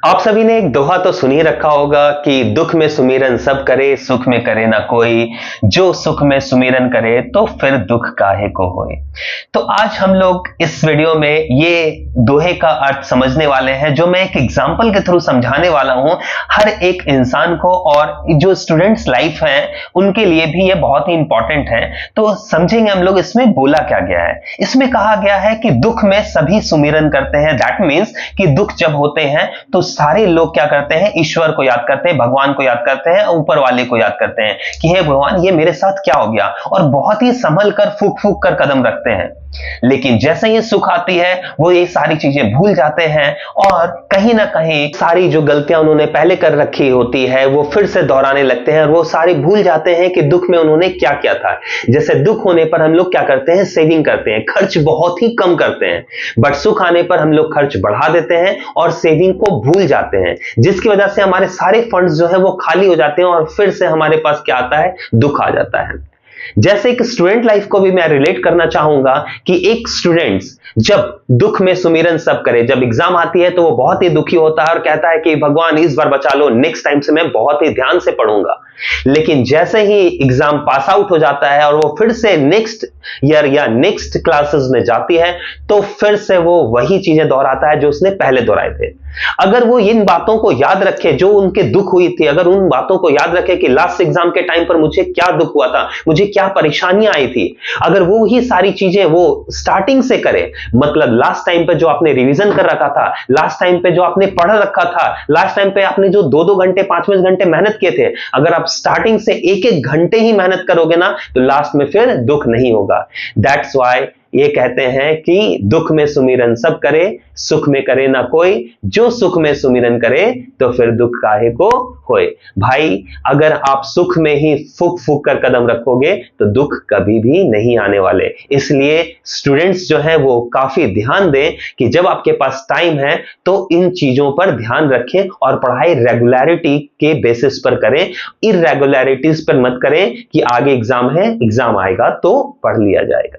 आप सभी ने एक दोहा तो सुन ही रखा होगा कि दुख में सुमिरन सब करे, सुख में करे ना कोई। जो सुख में सुमिरन करे तो फिर दुख काहे को होए। तो आज हम लोग इस वीडियो में ये दोहे का अर्थ समझने वाले हैं, जो मैं एक एग्जाम्पल के थ्रू समझाने वाला हूं हर एक इंसान को, और जो स्टूडेंट्स लाइफ है उनके लिए भी ये बहुत ही इंपॉर्टेंट है। तो समझेंगे हम लोग इसमें बोला क्या गया है। इसमें कहा गया है कि दुख में सभी सुमिरन करते हैं। दैट मीन्स कि दुख जब होते हैं तो सारे लोग क्या करते हैं, ईश्वर को याद करते हैं, भगवान को याद करते हैं, ऊपर वाले को याद करते हैं कि हे भगवान, ये मेरे साथ क्या हो गया, और बहुत ही संभल कर फूक फूक कर कदम रखते हैं। लेकिन जैसे ही सुख आती है वो ये सारी चीजें भूल जाते हैं, और कहीं ना कहीं सारी जो गलतियां उन्होंने पहले कर रखी होती है वो फिर से दोहराने लगते हैं, और वो सारे भूल जाते हैं कि दुख में उन्होंने क्या किया था। जैसे दुख होने पर हम लोग क्या करते हैं, सेविंग करते हैं, खर्च बहुत ही कम करते हैं, बट सुख आने पर हम लोग खर्च बढ़ा देते हैं और सेविंग को भूल जाते हैं, जिसकी वजह से हमारे सारे फंड्स जो है वो खाली हो जाते हैं, और फिर से हमारे पास क्या आता है, दुख आ जाता है। जैसे एक स्टूडेंट लाइफ को भी मैं रिलेट करना चाहूंगा कि एक स्टूडेंट्स जब दुख में सुमिरन सब करे, जब एग्जाम आती है तो वो बहुत ही दुखी होता है और कहता है कि भगवान इस बार बचा लो, नेक्स्ट टाइम से मैं बहुत ही ध्यान से पढ़ूंगा। लेकिन जैसे ही एग्जाम पास आउट हो जाता है और वो फिर से नेक्स्ट ईयर या नेक्स्ट क्लासेस में जाती है, तो फिर से वो वही चीजें दोहराता है जो उसने पहले दोहराए थे। अगर वो इन बातों को याद रखे जो उनके दुख हुई थी, अगर उन बातों को याद रखे कि लास्ट एग्जाम के टाइम पर मुझे क्या दुख हुआ था, मुझे क्या परेशानियां आई थी, अगर वो ही सारी चीजें वो स्टार्टिंग से करे, मतलब लास्ट टाइम पे जो आपने रिवीजन कर रखा था, लास्ट टाइम पे जो आपने पढ़ रखा था, लास्ट टाइम पे आपने जो 2-2 घंटे 5-5 घंटे मेहनत किए थे, अगर आप स्टार्टिंग से 1-1 घंटे ही मेहनत करोगे ना, तो लास्ट में फिर दुख नहीं होगा। दैट्स व्हाई ये कहते हैं कि दुख में सुमिरन सब करे, सुख में करे ना कोई। जो सुख में सुमिरन करे तो फिर दुख काहे को होए। भाई, अगर आप सुख में ही फूक फूक कर कदम रखोगे तो दुख कभी भी नहीं आने वाले। इसलिए स्टूडेंट्स जो है वो काफी ध्यान दें कि जब आपके पास टाइम है तो इन चीजों पर ध्यान रखें, और पढ़ाई रेगुलरिटी के बेसिस पर करें, इरेगुलरिटीज पर मत करें कि आगे एग्जाम है, एग्जाम आएगा तो पढ़ लिया जाएगा।